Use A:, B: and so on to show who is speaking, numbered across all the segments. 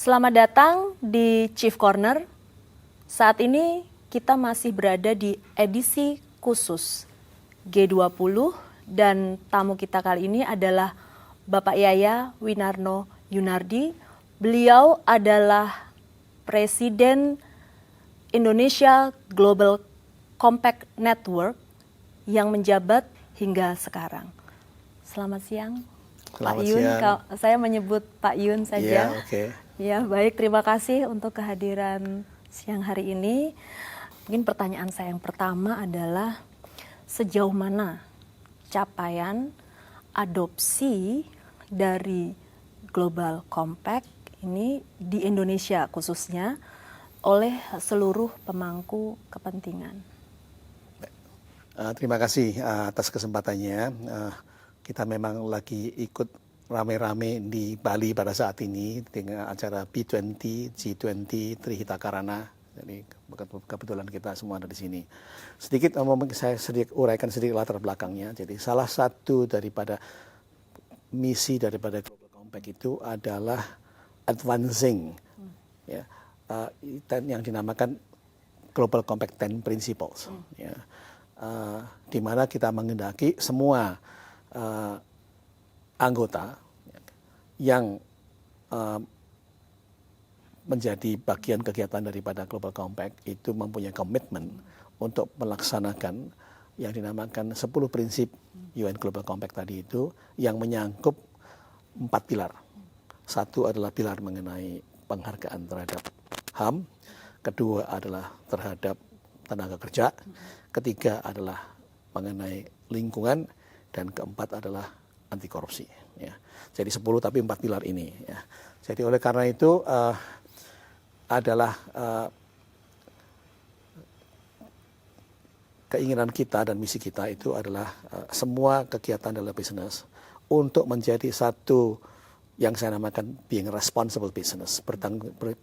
A: Selamat datang di Chief Corner. Saat ini kita masih berada di edisi khusus G20 dan tamu kita kali ini adalah Bapak Yaya Winarno Yunardi. Beliau adalah Presiden Indonesia Global Compact Network yang menjabat hingga sekarang. Selamat siang, Pak Yun. Saya menyebut Pak Yun saja.
B: Iya, oke.
A: Ya, baik. Terima kasih untuk kehadiran siang hari ini. Mungkin pertanyaan saya yang pertama adalah sejauh mana capaian adopsi dari Global Compact ini di Indonesia khususnya oleh seluruh pemangku kepentingan.
B: Terima kasih atas kesempatannya. Kita memang lagi ikut rame-rame di Bali pada saat ini dengan acara B20, G20, Trihita Karana. Jadi kebetulan kita semua ada di sini. Sedikit saya uraikan sedikit latar belakangnya. Jadi salah satu daripada misi daripada Global Compact itu adalah advancing, ya, yang dinamakan Global Compact 10 Principles. Ya, di mana kita menghendaki semua anggota yang menjadi bagian kegiatan daripada Global Compact itu mempunyai komitmen untuk melaksanakan yang dinamakan 10 prinsip UN Global Compact tadi itu yang menyangkut 4 pilar. Satu adalah pilar mengenai penghargaan terhadap HAM, kedua adalah terhadap tenaga kerja, ketiga adalah mengenai lingkungan, dan keempat adalah anti korupsi. Ya. Jadi 10 tapi 4 pilar ini. Ya. Jadi oleh karena itu adalah keinginan kita dan misi kita itu adalah semua kegiatan dalam bisnis untuk menjadi satu yang saya namakan being responsible business,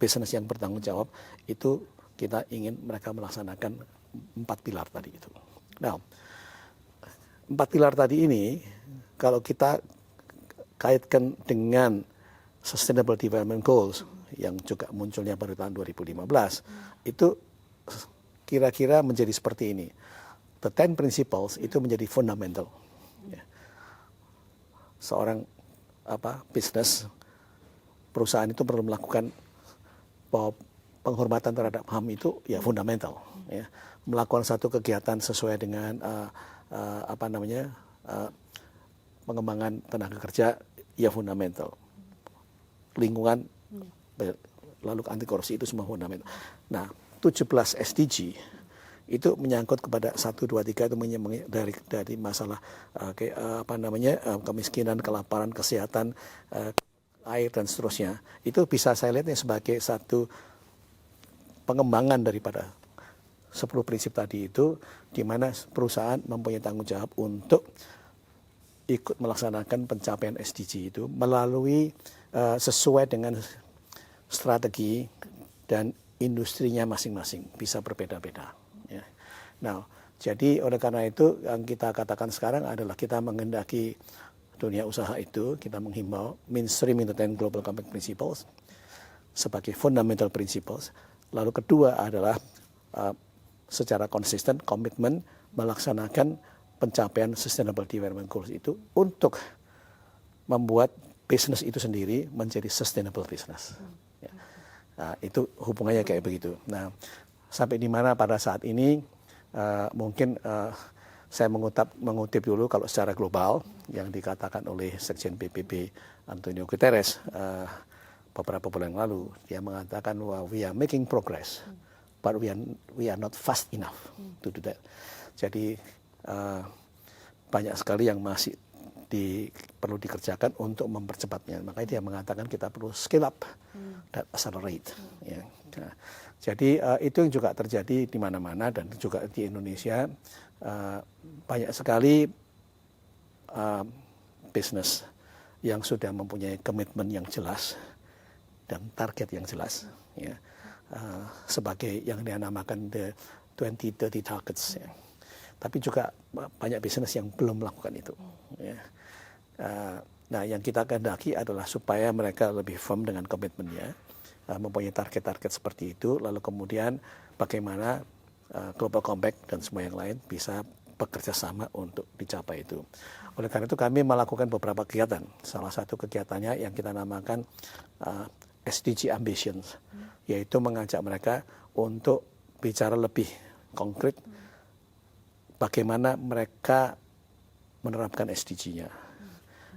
B: bisnis yang bertanggung jawab, itu kita ingin mereka melaksanakan 4 pilar tadi itu. Nah, 4 pilar tadi ini kalau kita kaitkan dengan Sustainable Development Goals yang juga munculnya pada tahun 2015, itu kira-kira menjadi seperti ini. The 10 Principles itu menjadi fundamental. Seorang bisnis, perusahaan itu perlu melakukan bahwa penghormatan terhadap HAM itu ya fundamental. Ya. Melakukan satu kegiatan sesuai dengan pengembangan tenaga kerja ya fundamental. Lingkungan, lalu anti korupsi itu semua fundamental. Nah, 17 SDG itu menyangkut kepada 1, 2, 3 itu dari masalah kemiskinan, kelaparan, kesehatan, air dan seterusnya. Itu bisa saya lihatnya sebagai satu pengembangan daripada 10 prinsip tadi itu, di mana perusahaan mempunyai tanggung jawab untuk ikut melaksanakan pencapaian SDG itu melalui sesuai dengan strategi dan industrinya masing-masing, bisa berbeda-beda. Ya. Nah, jadi oleh karena itu yang kita katakan sekarang adalah kita menghendaki dunia usaha itu, kita menghimbau mainstream into 10 Global Compact Principles sebagai fundamental principles. Lalu kedua adalah secara konsisten komitmen melaksanakan pencapaian Sustainable Development Goals itu untuk membuat bisnis itu sendiri menjadi sustainable business. Ya. Nah, itu hubungannya kayak begitu. Nah, sampai di mana pada saat ini mungkin saya mengutip dulu kalau secara global yang dikatakan oleh Sekjen PBB Antonio Guterres beberapa bulan lalu. Dia mengatakan bahwa we are making progress, but we are not fast enough to do that. Jadi banyak sekali yang masih perlu dikerjakan untuk mempercepatnya. Makanya dia mengatakan kita perlu scale up dan accelerate. Ya. Nah, jadi itu yang juga terjadi di mana-mana dan juga di Indonesia. Banyak sekali bisnis yang sudah mempunyai komitmen yang jelas dan target yang jelas. Ya. Sebagai yang dinamakan the 2030 targets. Ya. Tapi juga banyak bisnis yang belum melakukan itu. Ya. Nah, yang kita kehendaki adalah supaya mereka lebih firm dengan komitmennya, mempunyai target-target seperti itu, lalu kemudian bagaimana Global Compact dan semua yang lain bisa bekerja sama untuk dicapai itu. Oleh karena itu kami melakukan beberapa kegiatan. Salah satu kegiatannya yang kita namakan SDG Ambitions, yaitu mengajak mereka untuk bicara lebih konkret bagaimana mereka menerapkan SDG-nya.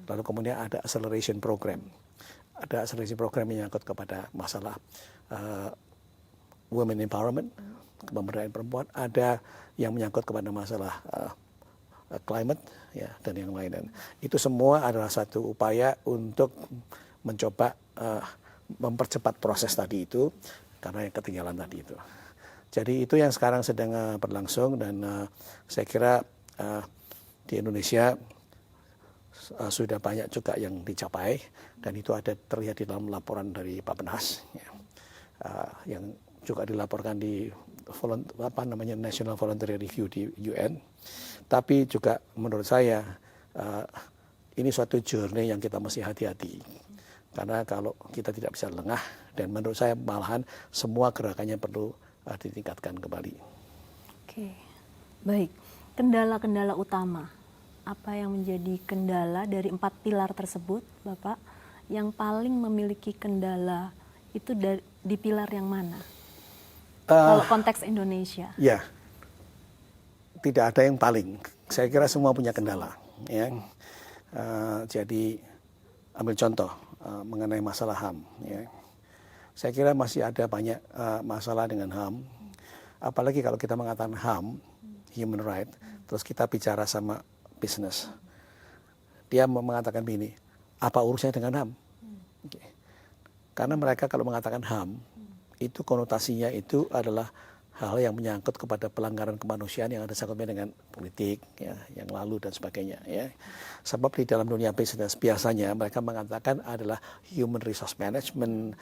B: Lalu kemudian ada acceleration program. Ada acceleration program yang menyangkut kepada masalah women empowerment, pemberdayaan perempuan. Ada yang menyangkut kepada masalah climate, ya, dan yang lain. Dan itu semua adalah satu upaya untuk mencoba mempercepat proses tadi itu karena yang ketinggalan tadi itu. Jadi itu yang sekarang sedang berlangsung dan saya kira di Indonesia sudah banyak juga yang dicapai dan itu ada terlihat di dalam laporan dari Pak Penas ya, yang juga dilaporkan di National Voluntary Review di UN. Tapi juga menurut saya ini suatu journey yang kita mesti hati-hati karena kalau kita tidak bisa lengah dan menurut saya malahan semua gerakannya perlu ditingkatkan kembali.
A: Oke, baik. Kendala-kendala utama, apa yang menjadi kendala dari 4 pilar tersebut, Bapak, yang paling memiliki kendala itu di pilar yang mana? Kalau konteks Indonesia.
B: Ya, tidak ada yang paling. Saya kira semua punya kendala. Ya. Jadi ambil contoh mengenai masalah HAM. Ya. Saya kira masih ada banyak masalah dengan HAM. Apalagi kalau kita mengatakan HAM, human right, terus kita bicara sama bisnis. Dia mengatakan begini, apa urusannya dengan HAM? Okay. Karena mereka kalau mengatakan HAM, itu konotasinya itu adalah hal yang menyangkut kepada pelanggaran kemanusiaan yang ada sangkutnya dengan politik, ya, yang lalu dan sebagainya. Ya. Sebab di dalam dunia bisnis biasanya mereka mengatakan adalah human resource management,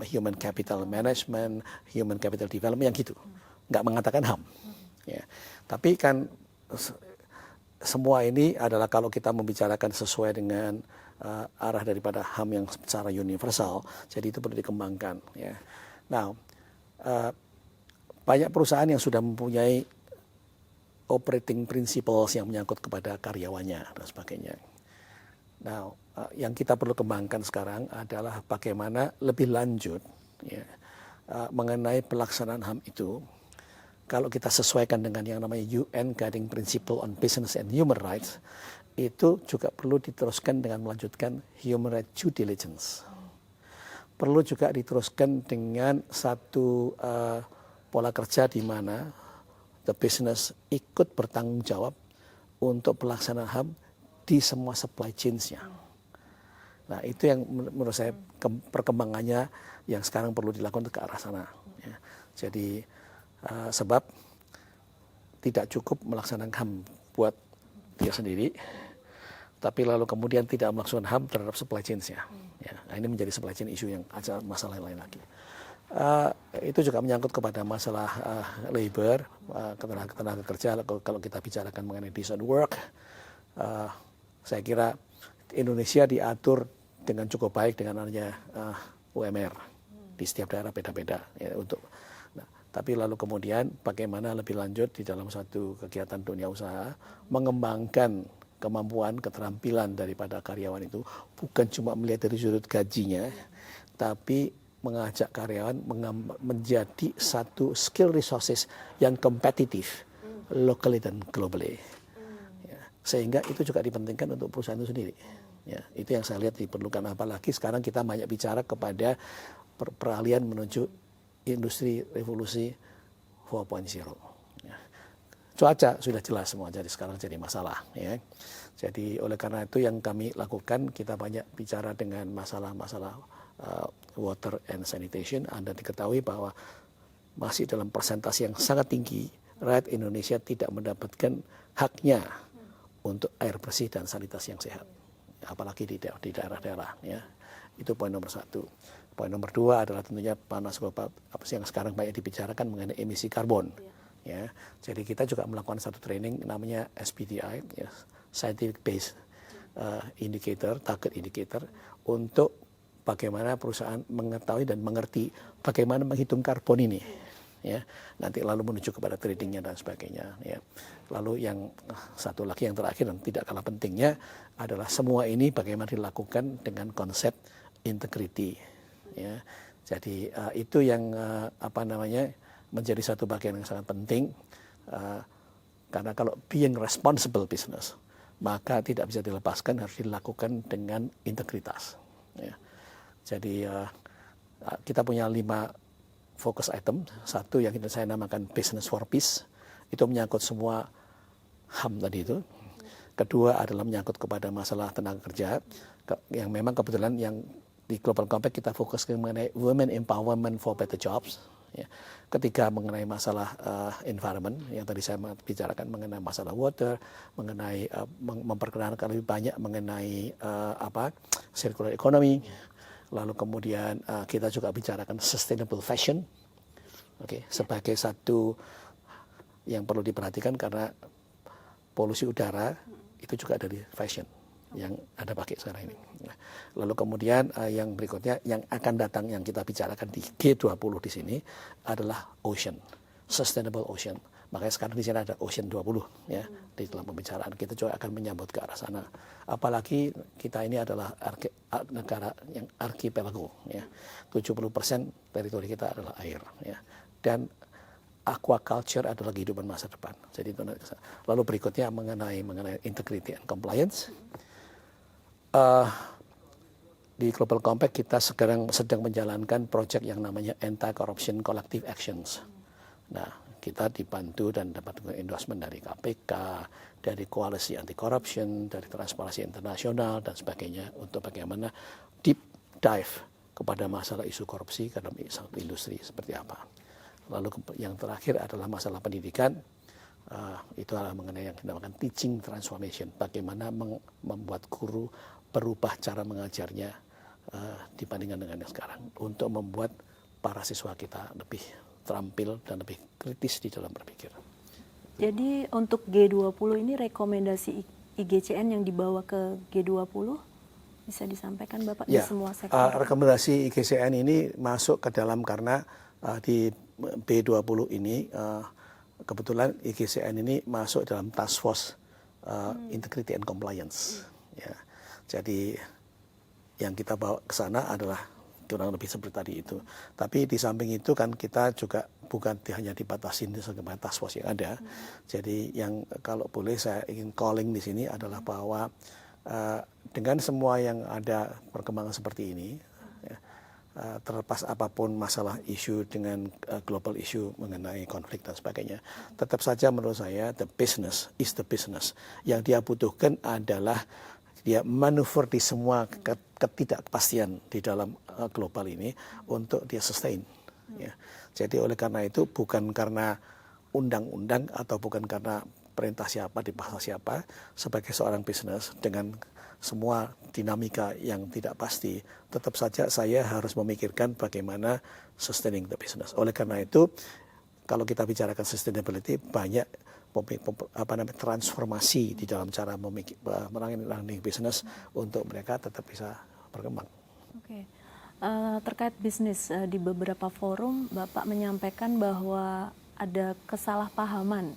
B: human capital management, human capital development, yang gitu. Nggak mengatakan HAM. Ya. Tapi kan semua ini adalah kalau kita membicarakan sesuai dengan arah daripada HAM yang secara universal, jadi itu perlu dikembangkan. Ya. Nah, banyak perusahaan yang sudah mempunyai operating principles yang menyangkut kepada karyawannya dan sebagainya. Nah, yang kita perlu kembangkan sekarang adalah bagaimana lebih lanjut ya, mengenai pelaksanaan HAM itu. Kalau kita sesuaikan dengan yang namanya UN Guiding Principle on Business and Human Rights, itu juga perlu diteruskan dengan melanjutkan human rights due diligence. Perlu juga diteruskan dengan satu pola kerja di mana the business ikut bertanggung jawab untuk pelaksanaan HAM di semua supply chains-nya. Nah, itu yang menurut saya perkembangannya yang sekarang perlu dilakukan ke arah sana. Ya. Jadi sebab tidak cukup melaksanakan HAM buat dia sendiri, tapi lalu kemudian tidak melaksanakan HAM terhadap supply chains-nya. Ya, nah ini menjadi supply chain issue yang ada masalah lain lagi. Itu juga menyangkut kepada masalah labor, tenaga kerja. Kalau kita bicarakan mengenai decent work, saya kira Indonesia diatur dengan cukup baik dengan adanya UMR di setiap daerah beda-beda. Ya, tapi lalu kemudian bagaimana lebih lanjut di dalam satu kegiatan dunia usaha mengembangkan kemampuan, keterampilan daripada karyawan itu bukan cuma melihat dari sudut gajinya, tapi mengajak karyawan menjadi satu skill resources yang kompetitif locally dan globally. Ya, sehingga itu juga dipentingkan untuk perusahaan itu sendiri. Ya, itu yang saya lihat diperlukan, apalagi sekarang kita banyak bicara kepada peralihan menuju industri revolusi 4.0. Ya. Cuaca sudah jelas semua, jadi sekarang jadi masalah. Ya. Jadi oleh karena itu yang kami lakukan, kita banyak bicara dengan masalah-masalah water and sanitation. Anda diketahui bahwa masih dalam persentase yang sangat tinggi, rakyat Indonesia tidak mendapatkan haknya untuk air bersih dan sanitasi yang sehat. Apalagi di daerah-daerah. Ya. Itu poin nomor 1. Poin nomor 2 adalah tentunya panas global yang sekarang banyak dibicarakan mengenai emisi karbon. Ya, jadi kita juga melakukan satu training namanya SBTI, ya, Scientific Based Indicator, Target Indicator, untuk bagaimana perusahaan mengetahui dan mengerti bagaimana menghitung karbon ini, ya. Nanti lalu menuju kepada tradingnya dan sebagainya, ya. Lalu yang satu lagi yang terakhir dan tidak kalah pentingnya adalah semua ini bagaimana dilakukan dengan konsep integrity, ya. Jadi itu yang menjadi satu bagian yang sangat penting, karena kalau being responsible business maka tidak bisa dilepaskan, harus dilakukan dengan integritas, ya. Jadi kita punya 5 fokus item. Satu yang saya namakan business for peace, itu menyangkut semua HAM tadi itu. Kedua adalah menyangkut kepada masalah tenaga kerja, yang memang kebetulan yang di Global Compact kita fokus mengenai women empowerment for better jobs. Ya. Ketiga mengenai masalah environment, yang tadi saya bicarakan mengenai masalah water, mengenai memperkenalkan lebih banyak mengenai circular economy. Lalu kemudian kita juga bicarakan sustainable fashion, sebagai satu yang perlu diperhatikan karena polusi udara itu juga dari fashion yang ada pakai sekarang ini. Lalu kemudian yang berikutnya yang akan datang yang kita bicarakan di G20 di sini adalah ocean, sustainable ocean. Makanya sekarang di sini ada Ocean 20, ya, di dalam pembicaraan kita juga akan menyambut ke arah sana. Apalagi kita ini adalah negara yang archipelago, ya. 70% teritori kita adalah air, ya. Dan aquaculture adalah kehidupan masa depan. Jadi itu lalu berikutnya mengenai integrity and compliance. Di Global Compact kita sekarang sedang menjalankan proyek yang namanya Anti-Corruption Collective Actions. Nah, kita dibantu dan dapat endorsement dari KPK, dari Koalisi Anti Corruption, dari Transparansi Internasional dan sebagainya untuk bagaimana deep dive kepada masalah isu korupsi ke dalam industri seperti apa. Lalu yang terakhir adalah masalah pendidikan. Itu adalah mengenai yang dinamakan teaching transformation, bagaimana membuat guru berubah cara mengajarnya dibandingkan dengan yang sekarang untuk membuat para siswa kita lebih terampil dan lebih kritis di dalam berpikir.
A: Jadi untuk G20 ini rekomendasi IGCN yang dibawa ke G20 bisa disampaikan Bapak di semua sektor?
B: Rekomendasi IGCN ini masuk ke dalam karena di B20 ini kebetulan IGCN ini masuk dalam task force integrity and compliance. Ya. Jadi yang kita bawa ke sana adalah kurang lebih seperti tadi itu. Tapi di samping itu kan kita juga bukan hanya dibatasi dengan task force yang ada. Jadi yang kalau boleh saya ingin calling di sini adalah bahwa dengan semua yang ada perkembangan seperti ini, ya, terlepas apapun masalah isu dengan global issue mengenai konflik dan sebagainya, tetap saja menurut saya the business is the business. Yang dia butuhkan adalah dia manuver di semua ketidakpastian di dalam global ini untuk dia sustain. Ya. Jadi oleh karena itu bukan karena undang-undang atau bukan karena perintah siapa dipaksa siapa, sebagai seorang bisnis dengan semua dinamika yang tidak pasti, tetap saja saya harus memikirkan bagaimana sustaining the business. Oleh karena itu kalau kita bicarakan sustainability banyak transformasi di dalam cara menangani bisnis untuk mereka tetap bisa berkembang.
A: Oke. Terkait bisnis di beberapa forum Bapak menyampaikan bahwa ada kesalahpahaman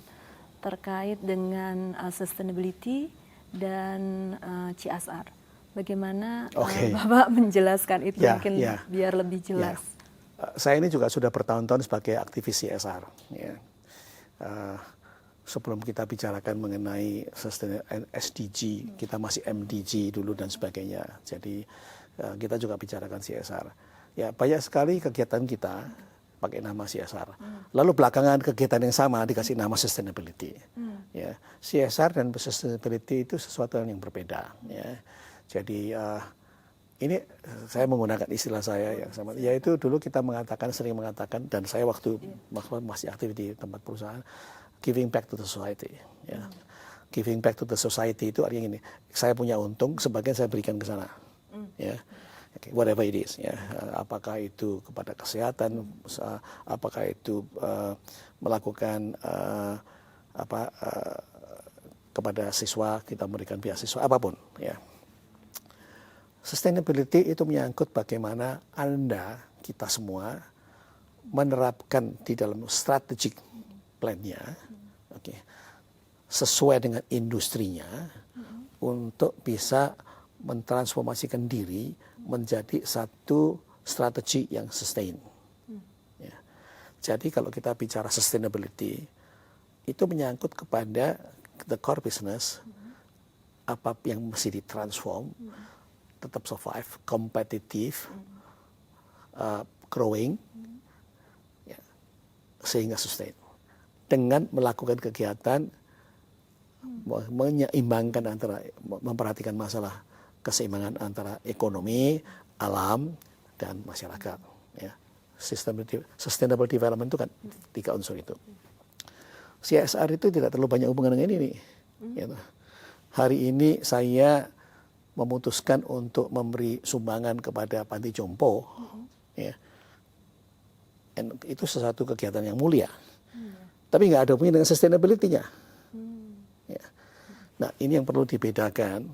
A: terkait dengan sustainability dan CSR. Bagaimana Bapak menjelaskan itu mungkin biar lebih jelas?
B: Saya ini juga sudah bertahun-tahun sebagai aktivis CSR. Ya. Sebelum kita bicarakan mengenai SDG, kita masih MDG dulu dan sebagainya. Jadi kita juga bicarakan CSR. Ya, banyak sekali kegiatan kita pakai nama CSR. Lalu belakangan kegiatan yang sama dikasih nama sustainability. Ya, CSR dan sustainability itu sesuatu yang berbeda. Ya. Jadi ini saya menggunakan istilah saya yang sama. Yaitu dulu kita sering mengatakan, dan saya waktu masih aktif di tempat perusahaan, giving back to the society. Ya. Giving back to the society itu artinya gini, saya punya untung, sebagian saya berikan ke sana. Ya. Whatever it is, ya. Apakah itu kepada kesehatan, apakah itu melakukan kepada siswa, kita memberikan beasiswa, apapun. Ya. Sustainability itu menyangkut bagaimana Anda, kita semua, menerapkan di dalam strategic plan-nya, oke, sesuai dengan industrinya, untuk bisa mentransformasikan diri menjadi satu strategi yang sustain. Ya. Jadi kalau kita bicara sustainability, itu menyangkut kepada the core business, apa yang mesti ditransform, tetap survive, kompetitif, growing, ya, sehingga sustain. Dengan melakukan kegiatan menyeimbangkan antara, memperhatikan masalah keseimbangan antara ekonomi, alam, dan masyarakat. Ya. Sustainable development itu kan 3 unsur itu. CSR itu tidak terlalu banyak hubungan dengan ini. Gitu. Hari ini saya memutuskan untuk memberi sumbangan kepada panti jompo. Ya. Dan itu sesuatu kegiatan yang mulia. Tapi nggak ada hubungan dengan sustainability-nya. Ya. Nah, ini yang perlu dibedakan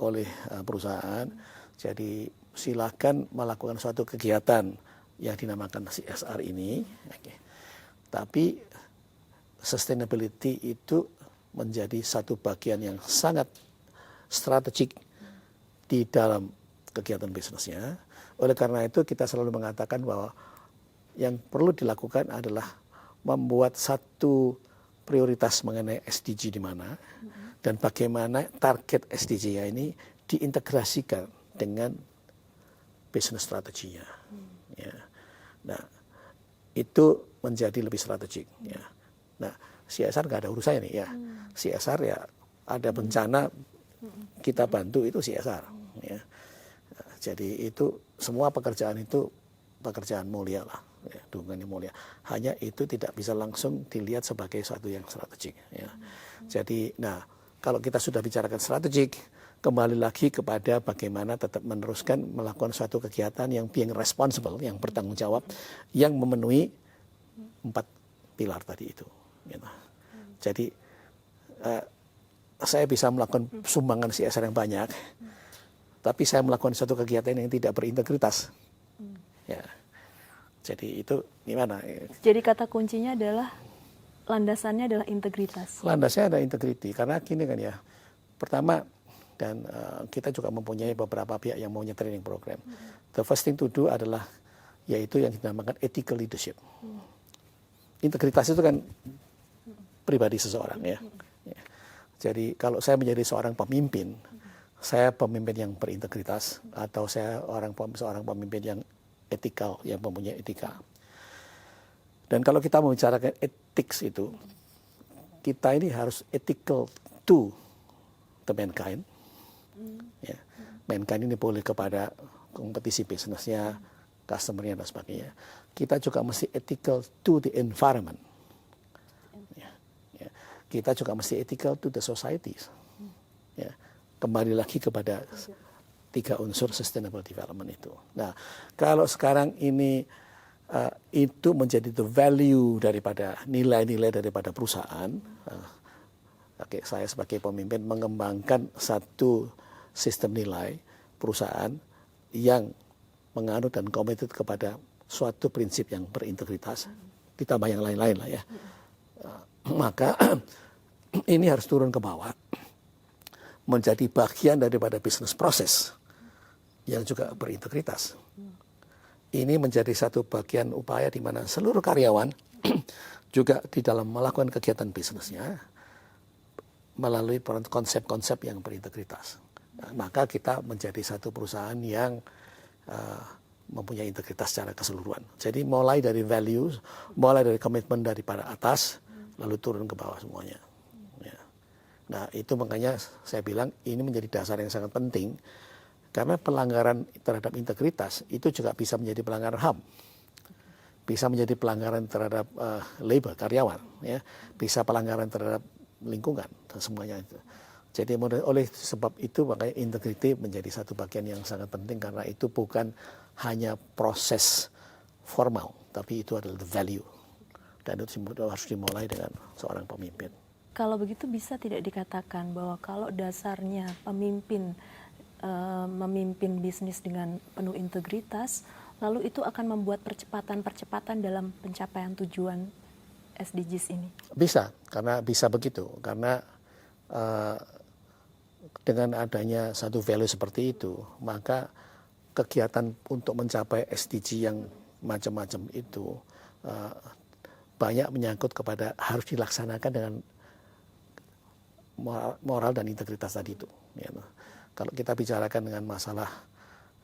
B: oleh perusahaan. Jadi silakan melakukan suatu kegiatan yang dinamakan CSR ini. Okay. Tapi sustainability itu menjadi satu bagian yang sangat strategik di dalam kegiatan bisnisnya. Oleh karena itu kita selalu mengatakan bahwa yang perlu dilakukan adalah membuat satu prioritas mengenai SDG di mana dan bagaimana target SDG ini diintegrasikan dengan bisnis strateginya. Ya. Nah, itu menjadi lebih strategik. Ya. Nah, CSR nggak ada urusannya nih ya. CSR ya ada bencana kita bantu, itu CSR. Ya. Nah, jadi itu semua pekerjaan itu pekerjaan mulia lah. Ya, dukungannya mulia. Hanya itu tidak bisa langsung dilihat sebagai suatu yang strategik. Ya. Jadi, nah kalau kita sudah bicarakan strategik, kembali lagi kepada bagaimana tetap meneruskan melakukan suatu kegiatan yang being responsible, yang bertanggung jawab, yang memenuhi 4 pilar tadi itu. Gitu. Jadi saya bisa melakukan sumbangan CSR yang banyak, tapi saya melakukan suatu kegiatan yang tidak berintegritas. Ya. Jadi itu gimana?
A: Jadi kata kuncinya adalah landasannya adalah integritas.
B: Landasnya ada integriti, karena gini kan ya. Pertama, dan kita juga mempunyai beberapa pihak yang maunya training program. The first thing to do adalah yaitu yang dinamakan ethical leadership. Integritas itu kan pribadi seseorang ya. Ya. Jadi kalau saya menjadi seorang pemimpin, saya pemimpin yang berintegritas atau saya seorang pemimpin yang etikal, yang mempunyai etika. Dan kalau kita membicarakan ethics itu, kita ini harus ethical to the mankind. Ya. Mankind ini boleh kepada kompetisi bisnisnya, customer-nya dan sebagainya. Kita juga mesti ethical to the environment. Ya. Ya. Kita juga mesti ethical to the societies. Ya. Kembali lagi kepada 3 unsur sustainable development itu. Nah, kalau sekarang ini itu menjadi the value daripada nilai-nilai daripada perusahaan, oke, saya sebagai pemimpin mengembangkan satu sistem nilai perusahaan yang menganut dan komited kepada suatu prinsip yang berintegritas, ditambah yang lain-lain lah ya. Maka ini harus turun ke bawah, menjadi bagian daripada bisnis proses yang juga berintegritas. Ini menjadi satu bagian upaya di mana seluruh karyawan juga di dalam melakukan kegiatan bisnisnya melalui konsep-konsep yang berintegritas. Nah, maka kita menjadi satu perusahaan yang mempunyai integritas secara keseluruhan. Jadi mulai dari values, mulai dari komitmen dari para atas, lalu turun ke bawah semuanya. Ya. Nah, itu makanya saya bilang ini menjadi dasar yang sangat penting. Karena pelanggaran terhadap integritas itu juga bisa menjadi pelanggaran HAM, bisa menjadi pelanggaran terhadap labor karyawan, ya, bisa pelanggaran terhadap lingkungan dan semuanya itu. Jadi oleh sebab itu makanya integriti menjadi satu bagian yang sangat penting karena itu bukan hanya proses formal, tapi itu adalah value dan itu harus dimulai dengan seorang pemimpin.
A: Kalau begitu bisa tidak dikatakan bahwa kalau dasarnya pemimpin memimpin bisnis dengan penuh integritas, lalu itu akan membuat percepatan dalam pencapaian tujuan SDGs ini?
B: Bisa, karena bisa begitu. Karena dengan adanya satu value seperti itu, maka kegiatan untuk mencapai SDG yang macam-macam itu banyak menyangkut kepada harus dilaksanakan dengan moral dan integritas tadi itu. Ya. Kalau kita bicarakan dengan masalah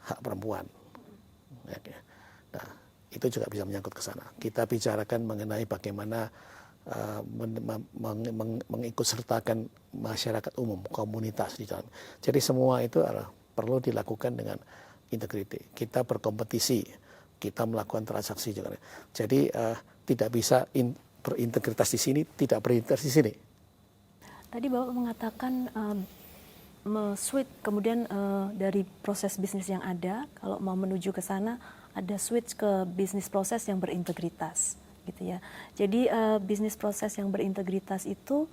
B: hak perempuan, ya. Nah, itu juga bisa menyangkut ke sana. Kita bicarakan mengenai bagaimana mengikut sertakan masyarakat umum, komunitas di dalam. Jadi semua itu perlu dilakukan dengan integriti. Kita berkompetisi, kita melakukan transaksi juga. Jadi tidak bisa berintegritas di sini, tidak berintegritas di sini.
A: Tadi Bapak mengatakan switch kemudian dari proses bisnis yang ada, kalau mau menuju ke sana ada switch ke bisnis proses yang berintegritas, gitu ya. Jadi bisnis proses yang berintegritas itu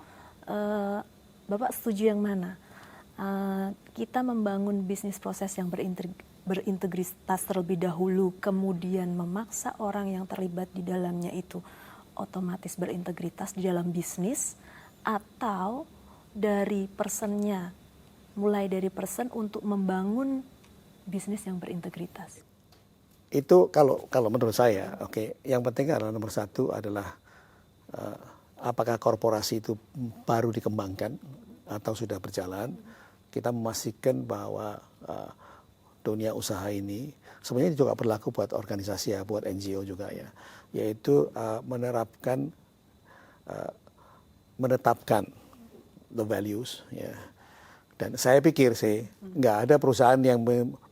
A: Bapak setuju yang mana? Kita membangun bisnis proses yang berintegritas terlebih dahulu, kemudian memaksa orang yang terlibat di dalamnya itu otomatis berintegritas di dalam bisnis, atau dari personnya, mulai dari person untuk membangun bisnis yang berintegritas?
B: Itu kalau menurut saya, yang penting adalah nomor satu adalah apakah korporasi itu baru dikembangkan atau sudah berjalan. Kita memastikan bahwa dunia usaha ini sebenarnya juga berlaku buat organisasi ya, buat NGO juga ya, yaitu menetapkan the values ya. Dan saya pikir sih nggak ada perusahaan yang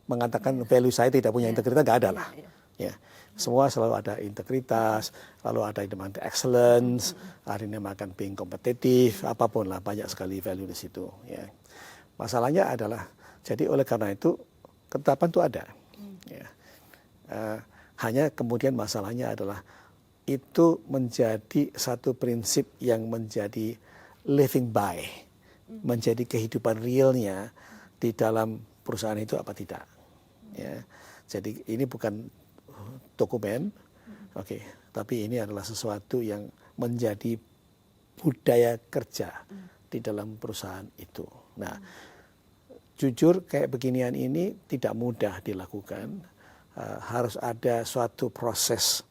B: mengatakan value saya tidak punya integritas, nggak ada lah. Ya, semua selalu ada integritas, lalu ada yang namanya excellence, ada yang dinamakan being kompetitif, apapun lah, banyak sekali value di situ. Ya. Masalahnya adalah, jadi oleh karena itu ketetapan itu ada. Ya. Hanya kemudian masalahnya adalah itu menjadi satu prinsip yang menjadi living by, menjadi kehidupan realnya di dalam perusahaan itu apa tidak. Ya. Jadi ini bukan dokumen, tapi ini adalah sesuatu yang menjadi budaya kerja di dalam perusahaan itu. Nah, jujur kayak beginian ini tidak mudah dilakukan, harus ada suatu proses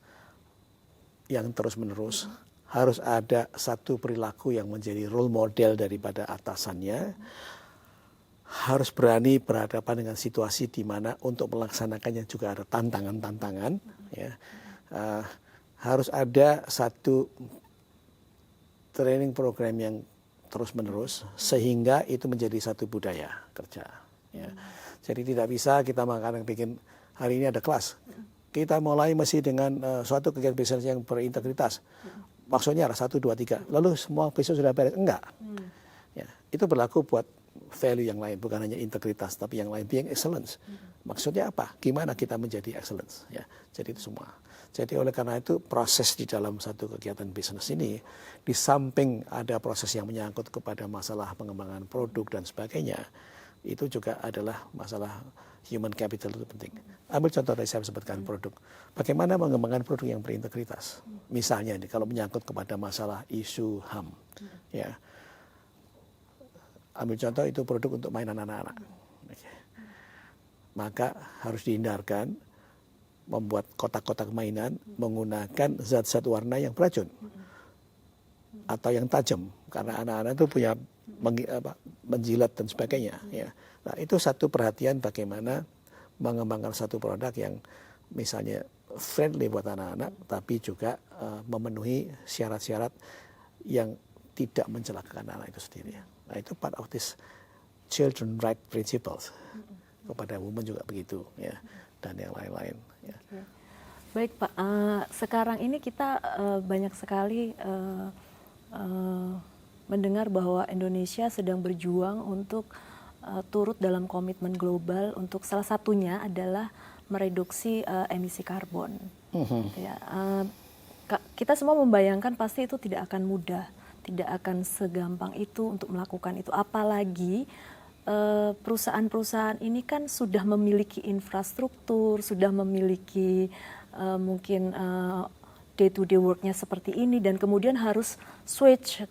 B: yang terus-menerus, harus ada satu perilaku yang menjadi role model daripada atasannya, harus berani berhadapan dengan situasi di mana untuk melaksanakannya juga ada tantangan-tantangan. Ya. Harus ada satu training program yang terus-menerus sehingga itu menjadi satu budaya kerja. Ya. Jadi tidak bisa kita kadang bikin hari ini ada kelas. Kita mulai mesti dengan suatu kegiatan bisnis yang berintegritas. Maksudnya ada 1, 2, 3. Lalu semua besok sudah beres. Enggak. Ya, itu berlaku buat value yang lain, bukan hanya integritas, tapi yang lain being excellence. Maksudnya apa? Gimana kita menjadi excellence? Ya, jadi itu semua. Jadi oleh karena itu proses di dalam satu kegiatan bisnis ini, di samping ada proses yang menyangkut kepada masalah pengembangan produk dan sebagainya, itu juga adalah masalah human capital itu penting. Ambil contoh tadi saya sebutkan produk. Bagaimana mengembangkan produk yang berintegritas? Misalnya kalau menyangkut kepada masalah isu HAM, ya. Ambil contoh itu produk untuk mainan anak-anak. Maka harus dihindarkan membuat kotak-kotak mainan menggunakan zat-zat warna yang beracun atau yang tajam, karena anak-anak itu punya menjilat dan sebagainya. Ya. Nah, itu satu perhatian bagaimana mengembangkan satu produk yang misalnya friendly buat anak-anak, tapi juga memenuhi syarat-syarat yang tidak mencelakakan anak itu sendiri. Nah, itu part of this children right principles. Kepada women juga begitu, ya, dan yang lain-lain. Ya.
A: Baik Pak, sekarang ini kita banyak sekali mendengar bahwa Indonesia sedang berjuang untuk turut dalam komitmen global, untuk salah satunya adalah mereduksi emisi karbon. Ya, kita semua membayangkan pasti itu tidak akan mudah, tidak akan segampang itu untuk melakukan itu, apalagi perusahaan-perusahaan ini kan sudah memiliki infrastruktur, sudah memiliki mungkin day-to-day work-nya seperti ini, dan kemudian harus switch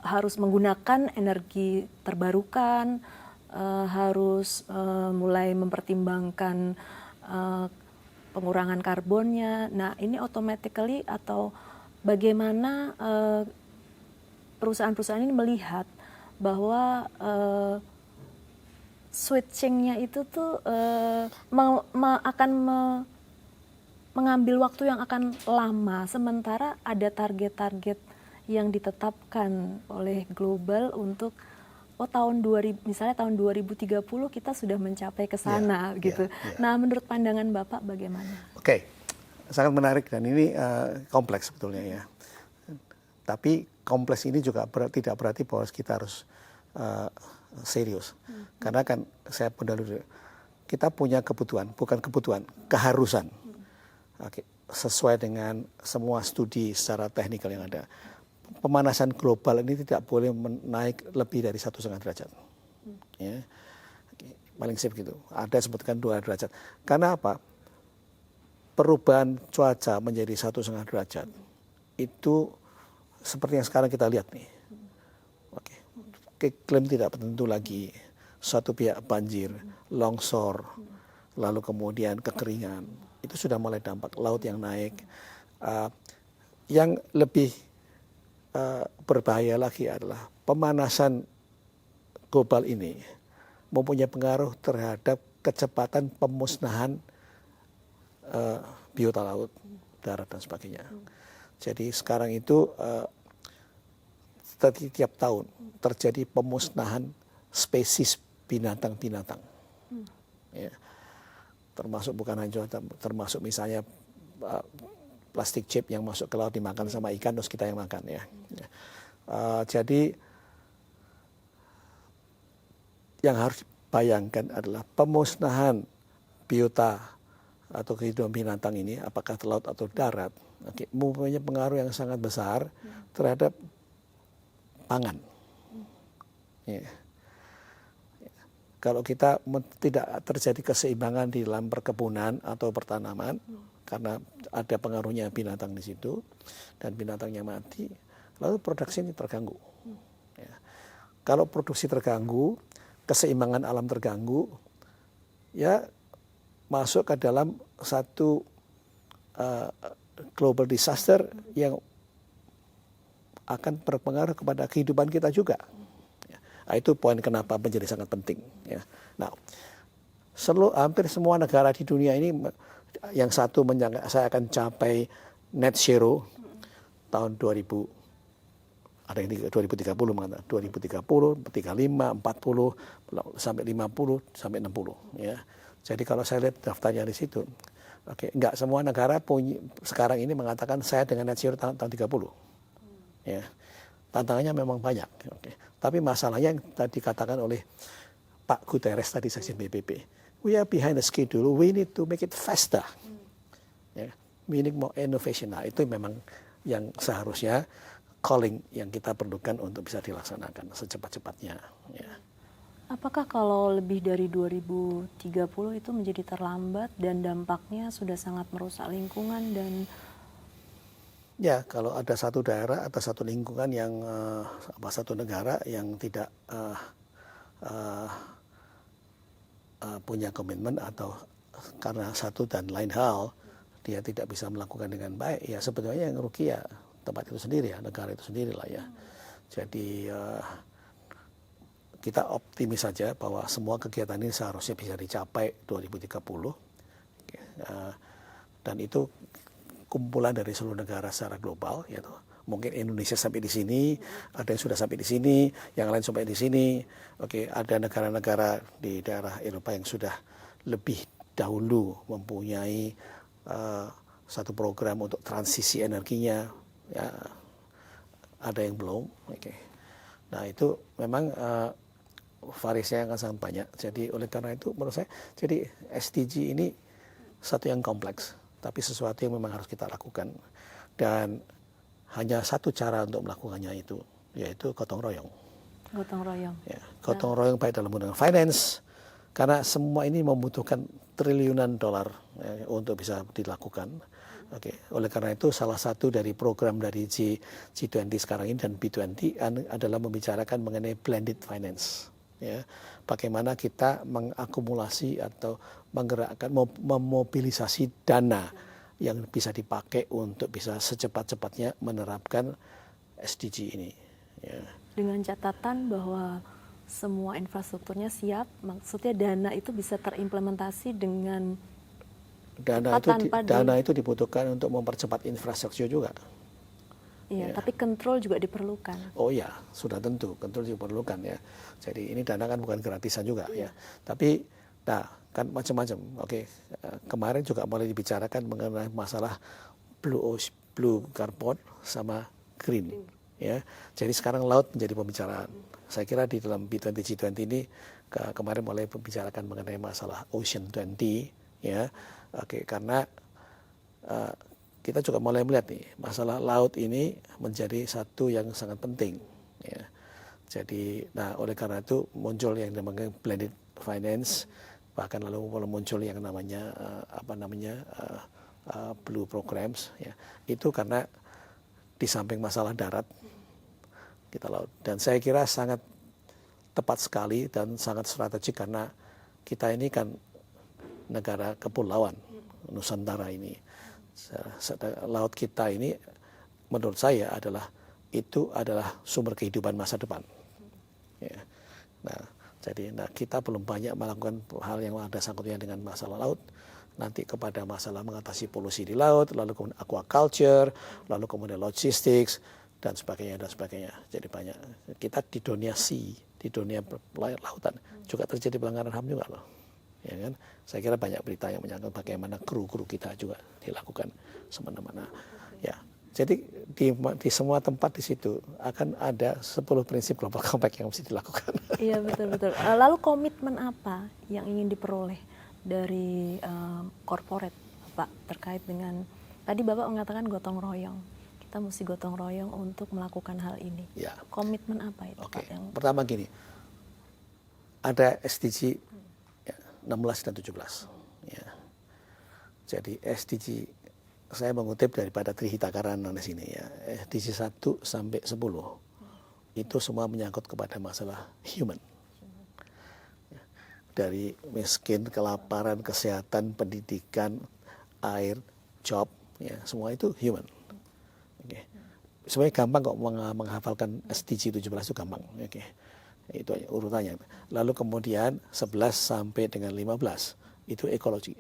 A: harus menggunakan energi terbarukan, harus mulai mempertimbangkan pengurangan karbonnya. Nah, ini automatically atau bagaimana perusahaan-perusahaan ini melihat bahwa switchingnya itu tuh akan mengambil waktu yang akan lama, sementara ada target-target yang ditetapkan oleh global untuk misalnya tahun 2030 kita sudah mencapai ke sana gitu. Nah, menurut pandangan Bapak bagaimana?
B: Oke, sangat menarik dan ini kompleks sebetulnya ya. Tapi kompleks ini juga tidak berarti bahwa kita harus serius. Karena kan saya pun dulu kita punya kebutuhan, bukan kebutuhan, keharusan. Oke, sesuai dengan semua studi secara teknikal yang ada. Pemanasan global ini tidak boleh naik lebih dari 1,5 derajat. Ya. Paling sip gitu. Ada sebutkan 2 derajat. Karena apa? Perubahan cuaca menjadi 1,5 derajat itu seperti yang sekarang kita lihat nih. Oke. Iklim tidak tentu lagi. Suatu pihak banjir, longsor, lalu kemudian kekeringan. Itu sudah mulai dampak laut yang naik. Yang lebih berbahaya lagi adalah pemanasan global ini mempunyai pengaruh terhadap kecepatan pemusnahan biota laut, darat dan sebagainya. Jadi sekarang itu setiap tahun terjadi pemusnahan spesies binatang-binatang. Ya. Termasuk bukan hanya termasuk misalnya plastik chip yang masuk ke laut dimakan sama ikan terus kita yang makan ya. Jadi yang harus bayangkan adalah pemusnahan biota atau kehidupan binatang ini apakah laut atau darat mempunyai pengaruh yang sangat besar terhadap pangan. Ya. Kalau kita tidak terjadi keseimbangan di dalam perkebunan atau pertanaman karena ada pengaruhnya binatang di situ dan binatangnya mati, lalu produksi ini terganggu. Ya. Kalau produksi terganggu, keseimbangan alam terganggu, ya masuk ke dalam satu global disaster yang akan berpengaruh kepada kehidupan kita juga. Nah, itu poin kenapa menjadi sangat penting. Ya. Nah, hampir semua negara di dunia ini, yang satu saya akan capai net zero tahun 2000, ada yang 2030 mengatakan 2030, 35, 40, sampai 50, sampai 60. Ya. Jadi kalau saya lihat daftarnya di situ, enggak semua negara sekarang ini mengatakan saya dengan net zero tahun 30. Ya. Tantangannya memang banyak. Tapi masalahnya yang tadi dikatakan oleh Pak Guterres tadi Sekjen PBB, we are behind the schedule, we need to make it faster. Ya, we need more innovation. Nah, itu memang yang seharusnya calling yang kita perlukan untuk bisa dilaksanakan secepat-cepatnya. Ya.
A: Apakah kalau lebih dari 2030 itu menjadi terlambat dan dampaknya sudah sangat merusak lingkungan dan
B: ya, kalau ada satu daerah atau satu lingkungan yang satu negara yang tidak punya komitmen atau karena satu dan lain hal dia tidak bisa melakukan dengan baik, ya sebetulnya yang rugi ya tempat itu sendiri ya, negara itu sendiri lah ya. Jadi kita optimis saja bahwa semua kegiatan ini seharusnya bisa dicapai 2030 dan itu kumpulan dari seluruh negara secara global, yaitu mungkin Indonesia sampai di sini, ada yang sudah sampai di sini, yang lain sampai di sini. Oke, ada negara-negara di daerah Eropa yang sudah lebih dahulu mempunyai satu program untuk transisi energinya. Ya, ada yang belum. Oke. Nah itu memang variasinya akan sangat banyak. Jadi oleh karena itu menurut saya, jadi SDG ini satu yang kompleks. Tapi sesuatu yang memang harus kita lakukan. Dan hanya satu cara untuk melakukannya itu, yaitu gotong royong.
A: Gotong royong.
B: Ya, gotong royong baik dalam undang finance, karena semua ini membutuhkan triliunan dolar untuk bisa dilakukan. Oke, oleh karena itu salah satu dari program dari G20 sekarang ini dan B20 adalah membicarakan mengenai blended finance. Ya, bagaimana kita mengakumulasi atau menggerakkan, memobilisasi dana yang bisa dipakai untuk bisa secepat-cepatnya menerapkan SDG ini. Ya.
A: Dengan catatan bahwa semua infrastrukturnya siap, maksudnya dana itu bisa terimplementasi dengan
B: Dana itu dibutuhkan untuk mempercepat infrastruktur juga.
A: Iya, tapi kontrol juga diperlukan.
B: Oh ya, sudah tentu kontrol diperlukan ya. Jadi ini dana kan bukan gratisan juga ya. Tapi, nah kan macam-macam. Oke, kemarin juga mulai dibicarakan mengenai masalah blue carbon sama green. Ya, jadi sekarang laut menjadi pembicaraan. Saya kira di dalam B20 G20 ini kemarin mulai membicarakan mengenai masalah Ocean 20 ya. Oke, karena kita juga mulai melihat nih masalah laut ini menjadi satu yang sangat penting ya. Jadi nah oleh karena itu muncul yang namanya blended finance, bahkan lalu muncul yang namanya blue programs ya. Itu karena di samping masalah darat kita laut, dan saya kira sangat tepat sekali dan sangat strategik karena kita ini kan negara kepulauan Nusantara ini. Laut kita ini menurut saya adalah sumber kehidupan masa depan. Ya. Nah, jadi kita belum banyak melakukan hal yang ada sangkutnya dengan masalah laut. Nanti kepada masalah mengatasi polusi di laut, lalu kemudian aquaculture, lalu kemudian logistics dan sebagainya dan sebagainya. Jadi banyak kita di dunia sea, di dunia lautan juga terjadi pelanggaran HAM juga loh. Ya kan? Saya kira banyak berita yang menyangkut bagaimana kru-kru kita juga dilakukan semena-mena. Ya, jadi di semua tempat di situ akan ada 10 prinsip Global Compact yang mesti dilakukan.
A: Iya betul-betul. Lalu komitmen apa yang ingin diperoleh dari corporate, Pak, terkait dengan tadi Bapak mengatakan gotong royong. Kita mesti gotong royong untuk melakukan hal ini.
B: Ya.
A: Komitmen apa itu,
B: Oke.
A: Pak? Yang...
B: Pertama gini, ada SDG 16 dan 17. Ya. Jadi SDG, saya mengutip daripada Trihita Karana di sini ya, SDG 1 sampai 10 itu semua menyangkut kepada masalah human. Dari miskin, kelaparan, kesehatan, pendidikan, air, job, ya semua itu human. Oke. Sebenarnya gampang kok menghafalkan SDG 17 itu gampang. Oke. Itu aja urutannya. Lalu kemudian 11 sampai dengan 15 itu ekologi.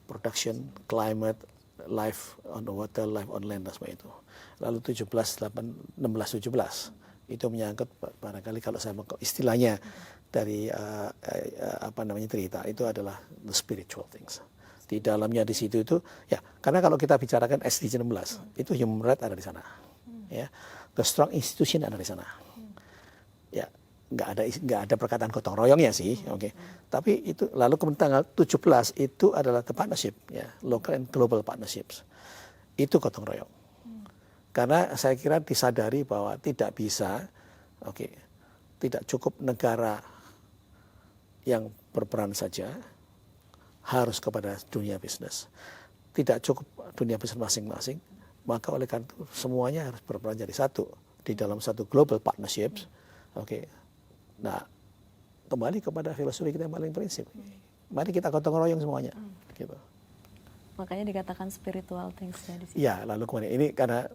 B: Production, climate, life on the water, life on land dan sebagainya itu. Lalu 16, 17 itu menyangkut barangkali kalau saya istilahnya dari cerita itu adalah the spiritual things. Di dalamnya di situ itu ya, karena kalau kita bicarakan SDG 16 itu human right ada di sana. Ya. The strong institution ada di sana. Ya, nggak ada perkataan gotong royongnya sih, oke. Tapi itu lalu kemudian tanggal 17 itu adalah the partnership, ya, local and global partnerships. Itu gotong royong. Karena saya kira disadari bahwa tidak bisa, tidak cukup negara yang berperan saja, harus kepada dunia bisnis. Tidak cukup dunia bisnis masing-masing, maka oleh karena itu semuanya harus berperan jadi satu di dalam satu global partnerships. Oke, nah kembali kepada filosofi kita yang paling prinsip. Mari kita gotong royong semuanya, gitu.
A: Makanya dikatakan spiritual things di sini.
B: Ya, lalu kemudian ini karena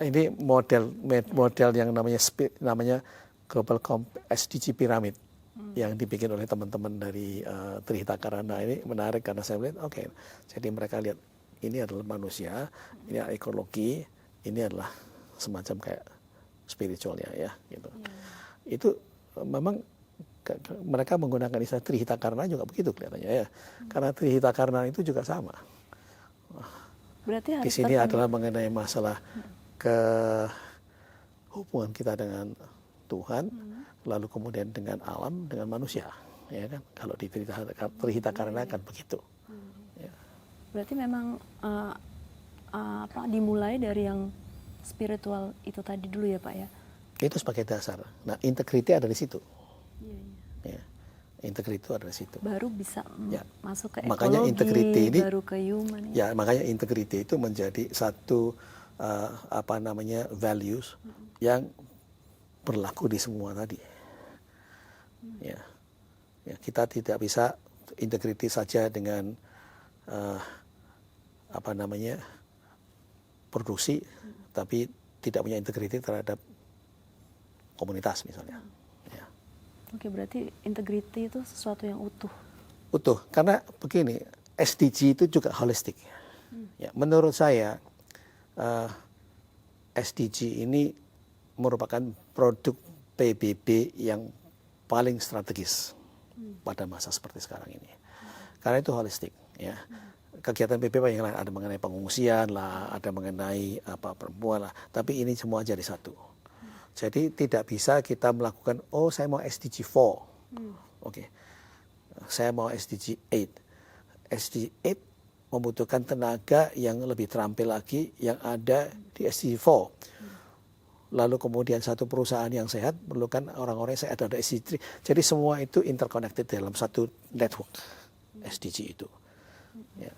B: ini model yang namanya Global SDG Pyramid yang dibikin oleh teman-teman dari Trihita Karana ini menarik karena saya melihat jadi mereka lihat ini adalah manusia, ini adalah ekologi, ini adalah semacam kayak spiritualnya ya, gitu. Itu memang mereka menggunakan istilah Trihita Karana juga begitu kelihatannya ya. Karena Trihita Karana itu juga sama.
A: Berarti harus
B: di sini adalah mengenai masalah hubungan kita dengan Tuhan, lalu kemudian dengan alam, dengan manusia, ya kan? Kalau di Trihita Karana kan begitu. Ya.
A: Berarti memang dimulai dari yang spiritual itu tadi dulu ya Pak ya.
B: Itu sebagai dasar. Nah, integriti ada di situ.
A: Iya, iya.
B: Ya. Integriti itu ada di situ.
A: Baru bisa
B: Ya.
A: masuk ke
B: Makanya
A: ekologi,
B: integriti ini,
A: baru ke human.
B: ya makanya integriti itu menjadi satu values yang berlaku di semua tadi. Ya. Ya, kita tidak bisa integriti saja dengan produksi, tapi tidak punya integriti terhadap komunitas misalnya. Ya.
A: Oke, berarti integriti itu sesuatu yang utuh.
B: Utuh, karena begini, SDG itu juga holistik. Ya, menurut saya SDG ini merupakan produk PBB yang paling strategis pada masa seperti sekarang ini. Karena itu holistik, ya. Kegiatan PBB yang lain ada mengenai pengungsian lah, ada mengenai perempuan lah, tapi ini semua jadi satu. Jadi tidak bisa kita melakukan, oh saya mau SDG 4, oke, saya mau SDG 8. SDG 8 membutuhkan tenaga yang lebih terampil lagi yang ada di SDG 4. Lalu kemudian satu perusahaan yang sehat perlukan orang-orang yang sehat, ada SDG 3. Jadi semua itu interconnected dalam satu network SDG itu. Ya.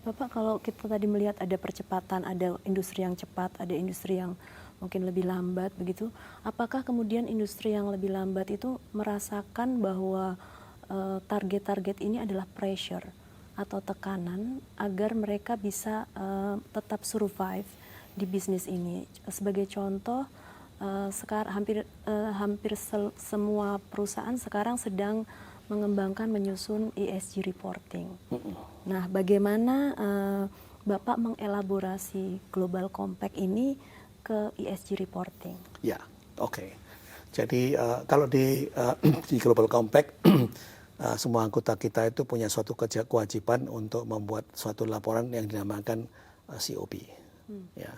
A: Bapak, kalau kita tadi melihat ada percepatan, ada industri yang cepat, ada industri yang mungkin lebih lambat begitu, apakah kemudian industri yang lebih lambat itu merasakan bahwa target-target ini adalah pressure atau tekanan agar mereka bisa tetap survive di bisnis ini? Sebagai contoh, sekarang hampir semua perusahaan sekarang sedang mengembangkan menyusun ESG reporting. Nah, bagaimana Bapak mengelaborasi Global Compact ini ke ESG reporting?
B: Ya, oke. Jadi kalau di Global Compact semua anggota kita itu punya suatu kewajiban untuk membuat suatu laporan yang dinamakan COP, ya,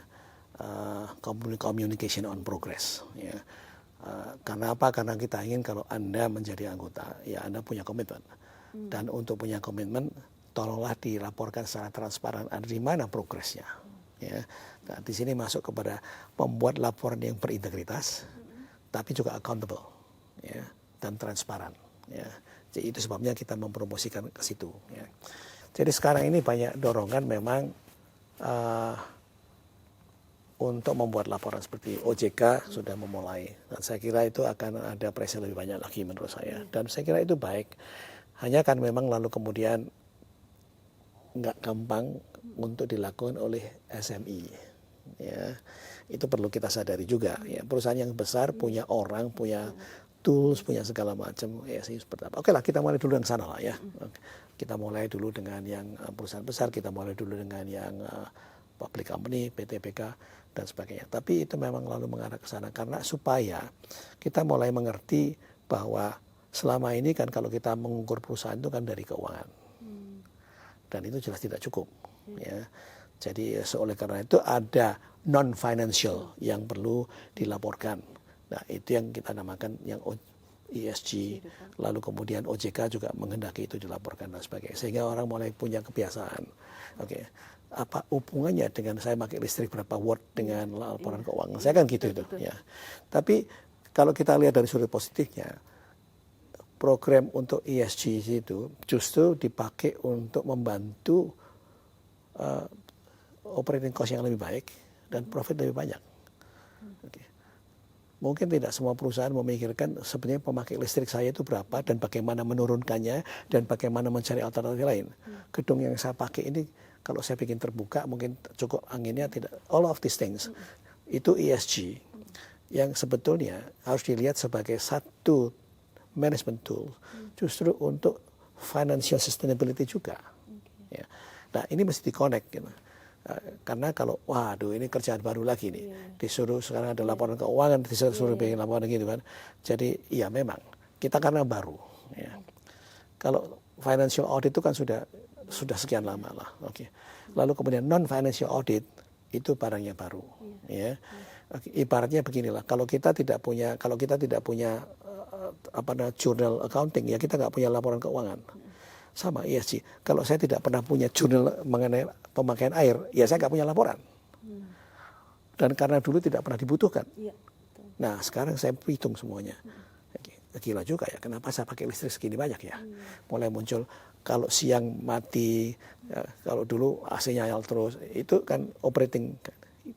B: Communication on Progress. Ya. Karena apa? Karena kita ingin kalau Anda menjadi anggota, ya Anda punya komitmen. Dan untuk punya komitmen, tolonglah dilaporkan secara transparan ada di mana progresnya. Ya. Nah, di sini masuk kepada membuat laporan yang berintegritas, tapi juga accountable, ya, dan transparan. Ya. Jadi itu sebabnya kita mempromosikan ke situ. Ya. Jadi sekarang ini banyak dorongan memang untuk membuat laporan seperti OJK sudah memulai, dan saya kira itu akan ada pressure lebih banyak lagi menurut saya, dan saya kira itu baik. Hanya kan memang lalu kemudian nggak gampang untuk dilakukan oleh SMI, ya. Itu perlu kita sadari juga, ya. Perusahaan yang besar punya orang, punya tools, punya segala macam, ya sih seperti apa. Oke lah, kita mulai dulu yang sana lah, ya. Kita mulai dulu dengan yang perusahaan besar, kita mulai dulu dengan yang public company, PTPK dan sebagainya. Tapi itu memang lalu mengarah ke sana karena supaya kita mulai mengerti bahwa selama ini kan kalau kita mengukur perusahaan itu kan dari keuangan. Dan itu jelas tidak cukup, ya. Jadi oleh karena itu ada non financial yang perlu dilaporkan. Nah, itu yang kita namakan yang ESG, lalu kemudian OJK juga menghendaki itu dilaporkan dan sebagainya. Sehingga orang mulai punya kebiasaan. Oke. Apa hubungannya dengan saya pakai listrik berapa watt dengan laporan keuangan? Saya kan gitu itu, ya. Tapi kalau kita lihat dari sudut positifnya, program untuk ESG itu justru dipakai untuk membantu operating cost yang lebih baik dan profit lebih banyak. Okay. Mungkin tidak semua perusahaan memikirkan sebenarnya pemakai listrik saya itu berapa dan bagaimana menurunkannya dan bagaimana mencari alternatif lain. Gedung yang saya pakai ini kalau saya bikin terbuka mungkin cukup anginnya tidak. All of these things itu ESG yang sebetulnya harus dilihat sebagai satu management tool justru untuk financial sustainability juga. Ya. Nah ini mesti di-connect gitu. Karena kalau waduh ini kerjaan baru lagi nih, disuruh sekarang ada laporan keuangan, disuruh bikin laporan gitu kan. Jadi iya memang kita karena baru. Ya. Kalau financial audit itu kan sudah sekian lama lah. Oke. Lalu kemudian non financial audit itu barangnya baru. Ya. Ibaratnya beginilah, kalau kita tidak punya jurnal accounting, ya kita nggak punya laporan keuangan. Sama ESG. Kalau saya tidak pernah punya jurnal mengenai pemakaian air, ya saya nggak punya laporan. Dan karena dulu tidak pernah dibutuhkan. Nah sekarang saya hitung semuanya. Gila juga ya, kenapa saya pakai listrik segini banyak ya. Mulai muncul kalau siang mati, ya, kalau dulu AC nyala terus, itu kan operating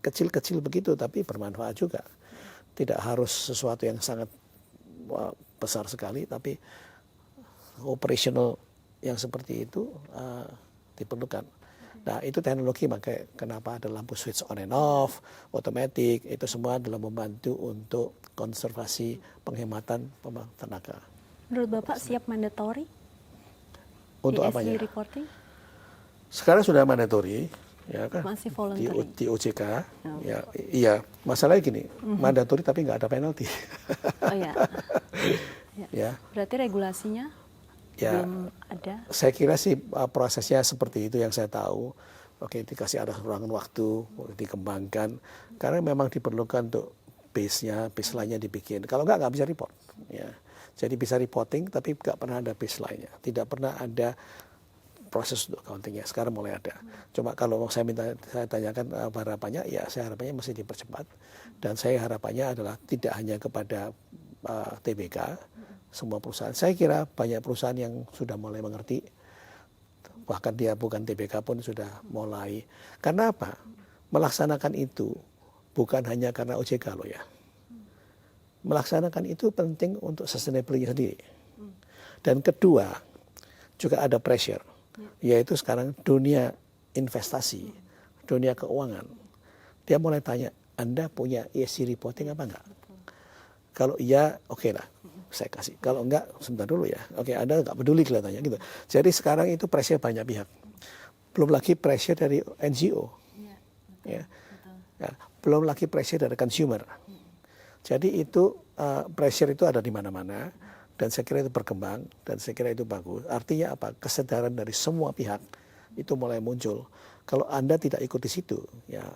B: kecil-kecil begitu tapi bermanfaat juga. Tidak harus sesuatu yang sangat besar sekali, tapi operational yang seperti itu diperlukan. Nah itu teknologi, makanya kenapa ada lampu switch on and off, otomatis, itu semua adalah membantu untuk konservasi penghematan tenaga.
A: Menurut Bapak siap mandatory
B: Untuk
A: ESG
B: apanya?
A: reporting?
B: Sekarang sudah mandatory, ya kan?
A: Masih voluntary.
B: Di OJK, ya, iya. Masalahnya gini, mandatory tapi nggak ada penalti.
A: Oh ya.
B: Ya.
A: Berarti regulasinya
B: Ya,
A: belum ada.
B: saya kira sih prosesnya seperti itu yang saya tahu. Oke, dikasih ada ruangan waktu, dikembangkan, karena memang diperlukan untuk baseline-nya dibikin. Kalau nggak bisa report. Ya. Jadi bisa reporting, tapi nggak pernah ada baseline-nya. Tidak pernah ada proses untuk accounting-nya. Sekarang mulai ada. Cuma kalau saya tanyakan harapannya, ya saya harapannya masih dipercepat. Dan saya harapannya adalah tidak hanya kepada TBK, semua perusahaan. Saya kira banyak perusahaan yang sudah mulai mengerti, bahkan dia bukan TBK pun sudah mulai. Karena apa? Melaksanakan itu bukan hanya karena OJK loh ya. Melaksanakan itu penting untuk sustainability sendiri. Dan kedua, juga ada pressure, yaitu sekarang dunia investasi, dunia keuangan. Dia mulai tanya, Anda punya ESG reporting apa enggak? Kalau iya, oke lah, saya kasih. Kalau enggak, sebentar dulu ya. Oke, Anda enggak peduli kelihatannya gitu. Jadi sekarang itu pressure banyak pihak. Belum lagi pressure dari NGO. Ya. Ya. Belum lagi pressure dari consumer. Jadi itu pressure itu ada di mana-mana. Dan saya kira itu berkembang. Dan saya kira itu bagus. Artinya apa? Kesadaran dari semua pihak itu mulai muncul. Kalau Anda tidak ikut di situ, ya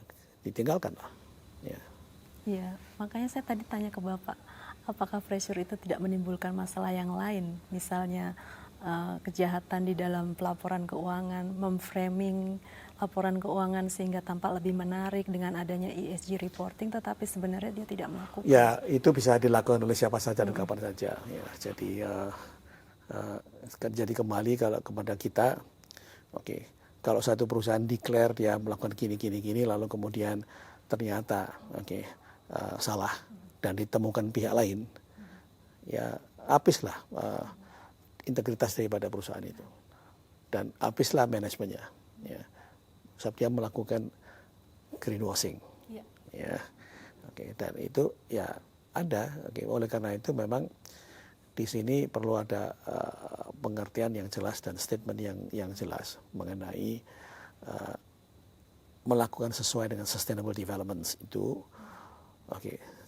B: ditinggalkanlah. Ya.
A: Iya, makanya saya tadi tanya ke Bapak, apakah pressure itu tidak menimbulkan masalah yang lain, misalnya kejahatan di dalam pelaporan keuangan, memframing laporan keuangan sehingga tampak lebih menarik dengan adanya ESG reporting, tetapi sebenarnya dia tidak melakukan.
B: Ya, itu bisa dilakukan oleh siapa saja dan kapan saja. Ya, jadi kembali kalau kepada kita, oke, kalau satu perusahaan declare dia melakukan gini, lalu kemudian ternyata, salah dan ditemukan pihak lain, ya habislah integritas daripada perusahaan itu dan habislah manajemennya. Ya. Sebab dia melakukan greenwashing. Ya. Dan itu ya ada. Oleh karena itu memang di sini perlu ada pengertian yang jelas dan statement yang jelas mengenai melakukan sesuai dengan sustainable development itu.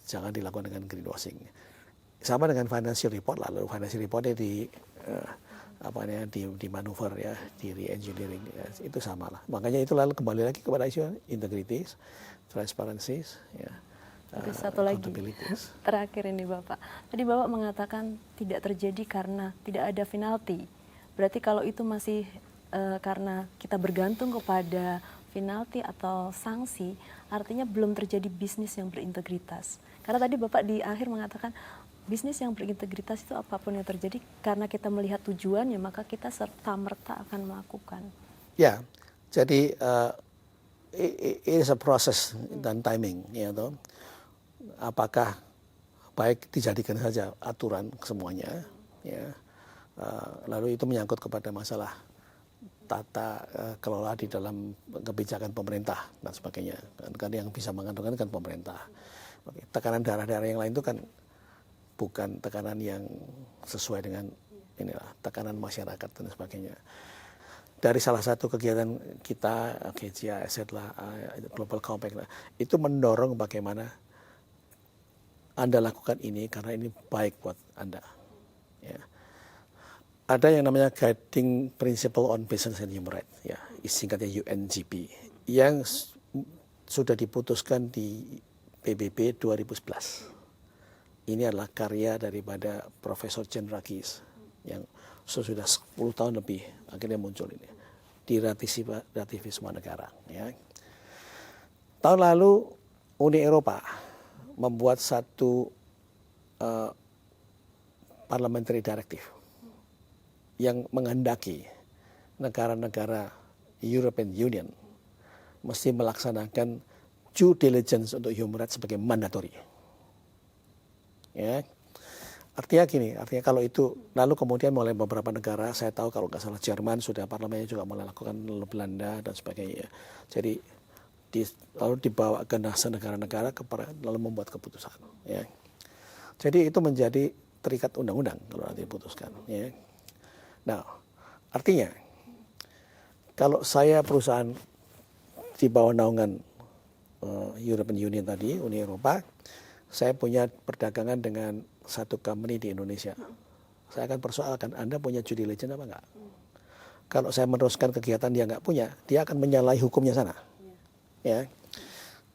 B: Jangan dilakukan dengan greenwashing. Sama dengan financial report, lalu financial reportnya di manuver ya, di re-engineering, ya, itu sama lah. Makanya itu lalu kembali lagi kepada isu integrity, transparency, ya.
A: Satu lagi terakhir ini Bapak. Tadi Bapak mengatakan tidak terjadi karena tidak ada penalti. Berarti kalau itu masih karena kita bergantung kepada penalti atau sanksi, artinya belum terjadi bisnis yang berintegritas. Karena tadi Bapak di akhir mengatakan bisnis yang berintegritas itu apapun yang terjadi, karena kita melihat tujuannya, maka kita serta-merta akan melakukan.
B: Ya, jadi it is a process dan timing, ya toh. Apakah baik dijadikan saja aturan semuanya, ya. Lalu itu menyangkut kepada masalah tata kelola di dalam kebijakan pemerintah dan sebagainya. Kan yang bisa menentukan kan pemerintah. Tekanan daerah-daerah yang lain itu kan bukan tekanan yang sesuai dengan tekanan masyarakat dan sebagainya. Dari salah satu kegiatan kita, GIZ lah, Global Compact lah, itu mendorong bagaimana Anda lakukan ini karena ini baik buat Anda. Ya. Ada yang namanya Guiding Principle on Business and Human Rights, ya, singkatnya UNGP, yang sudah diputuskan di PBB 2011. Ini adalah karya daripada Profesor Jen Rakis yang sudah 10 tahun lebih akhirnya muncul ini. Diratifikasi semua negara. Ya. Tahun lalu Uni Eropa membuat satu parliamentary directive yang menghendaki negara-negara European Union mesti melaksanakan due diligence untuk human rights sebagai mandatory. Ya. Artinya gini, artinya kalau itu, lalu kemudian mulai beberapa negara, saya tahu kalau nggak salah Jerman sudah parlemennya juga mulai lakukan, lalu Belanda dan sebagainya. Jadi lalu dibawa ke negara-negara lalu membuat keputusan. Ya. Jadi itu menjadi terikat undang-undang kalau nanti diputuskan. Ya. Nah, artinya kalau saya perusahaan di bawah naungan European Union tadi, Uni Eropa, saya punya perdagangan dengan satu company di Indonesia. Saya akan persoalkan, Anda punya due diligence apa enggak? Kalau saya meneruskan kegiatan dia enggak punya, dia akan menyalahi hukumnya sana. Ya.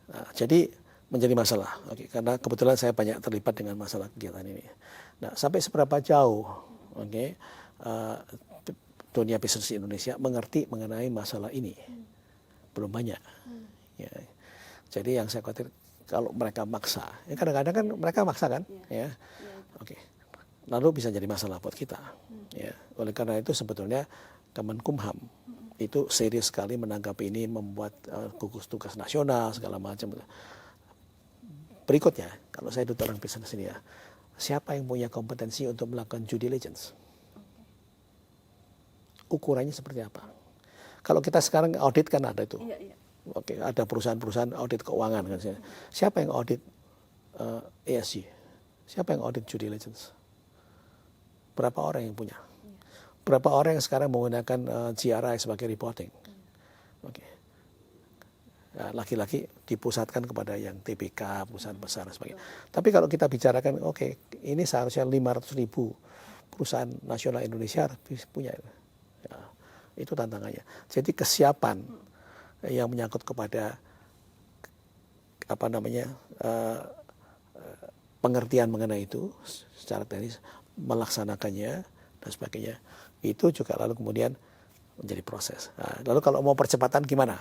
B: Nah, jadi menjadi masalah. Oke, karena kebetulan saya banyak terlibat dengan masalah kegiatan ini. Nah, sampai seberapa jauh, oke, dunia bisnis di Indonesia mengerti mengenai masalah ini? Belum banyak. Ya. Jadi yang saya khawatir kalau mereka maksa, ya kadang-kadang kan mereka maksa kan, ya, oke, lalu bisa jadi masalah buat kita, ya. Oleh karena itu sebetulnya Kemenkumham itu serius sekali menanggapi ini, membuat gugus tugas nasional segala macam. Berikutnya, kalau saya duduk orang bisnis ini ya, siapa yang punya kompetensi untuk melakukan due diligence? Ukurannya seperti apa? Kalau kita sekarang audit kan ada itu. Oke, ada perusahaan-perusahaan audit keuangan kan. Siapa yang audit ESG? Siapa yang audit due diligence? Berapa orang yang punya? Berapa orang yang sekarang menggunakan GRI sebagai reporting? Oke. Nah, laki-laki dipusatkan kepada yang TBK, perusahaan besar dan sebagainya. Tapi kalau kita bicarakan, oke, ini seharusnya 500.000 perusahaan nasional Indonesia punya. Ya, itu tantangannya. Jadi kesiapan yang menyangkut kepada apa namanya pengertian mengenai itu secara teknis, melaksanakannya dan sebagainya, itu juga lalu kemudian menjadi proses. Nah, lalu kalau mau percepatan gimana?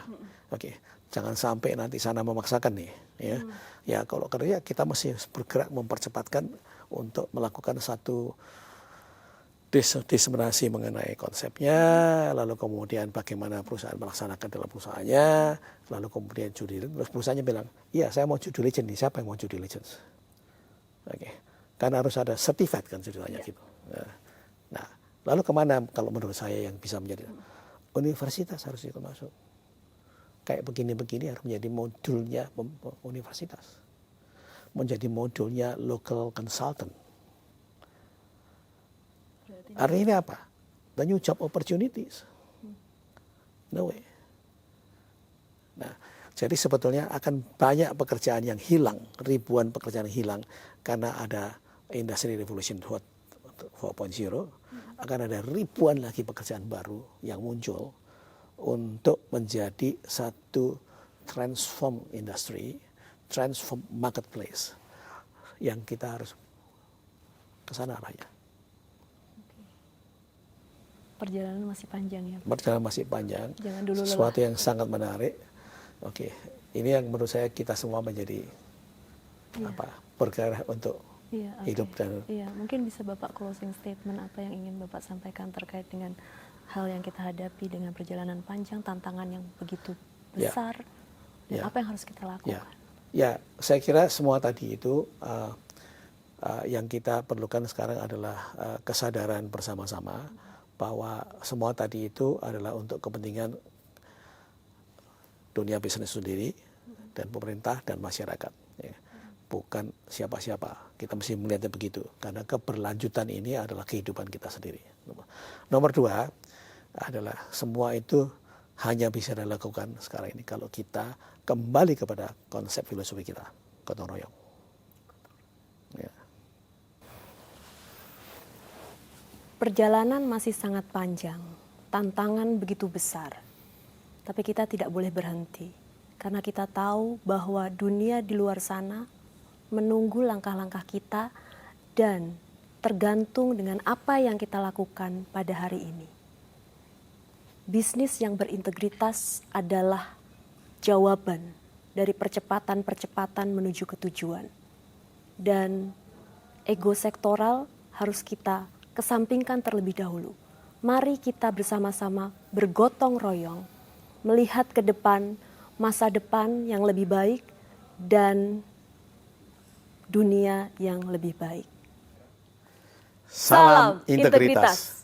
B: Oke, jangan sampai nanti sana memaksakan nih, ya. Ya kalau kerja kita mesti bergerak mempercepatkan untuk melakukan satu diseminasi mengenai konsepnya, lalu kemudian bagaimana perusahaan melaksanakan dalam perusahaannya, lalu kemudian due diligence, terus perusahaannya bilang, iya saya mau due diligence nih, siapa yang mau due diligence? Oke, karena harus ada certified kan ceritanya gitu. Nah, lalu kemana kalau menurut saya yang bisa menjadi universitas harus itu masuk. Kayak begini-begini harus menjadi modulnya universitas, menjadi modulnya local consultant. Artinya apa? The new job opportunities. No way. Nah, jadi sebetulnya akan banyak pekerjaan yang hilang, ribuan pekerjaan yang hilang karena ada Industry Revolution 4.0, akan ada ribuan lagi pekerjaan baru yang muncul untuk menjadi satu transform industry, transform marketplace yang kita harus ke sana arahnya.
A: Perjalanan masih panjang ya.
B: Perjalanan masih panjang.
A: Jangan dulu
B: sesuatu yang sangat menarik. Oke, ini yang menurut saya kita semua menjadi bergerak untuk hidup dan.
A: Iya, mungkin bisa Bapak closing statement apa yang ingin Bapak sampaikan terkait dengan hal yang kita hadapi dengan perjalanan panjang, tantangan yang begitu besar, dan apa yang harus kita lakukan.
B: Ya, saya kira semua tadi itu yang kita perlukan sekarang adalah kesadaran bersama-sama. Bahwa semua tadi itu adalah untuk kepentingan dunia bisnis sendiri dan pemerintah dan masyarakat, ya. Bukan siapa-siapa. Kita mesti melihatnya begitu karena keberlanjutan ini adalah kehidupan kita sendiri. Nomor 2 adalah semua itu hanya bisa dilakukan sekarang ini kalau kita kembali kepada konsep filosofi kita, gotong royong. Ya.
A: Perjalanan masih sangat panjang, tantangan begitu besar. Tapi kita tidak boleh berhenti, karena kita tahu bahwa dunia di luar sana menunggu langkah-langkah kita dan tergantung dengan apa yang kita lakukan pada hari ini. Bisnis yang berintegritas adalah jawaban dari percepatan-percepatan menuju ke tujuan. dan ego sektoral harus kita kesampingkan terlebih dahulu. Mari kita bersama-sama bergotong royong, melihat ke depan, masa depan yang lebih baik, dan dunia yang lebih baik.
B: Salam integritas.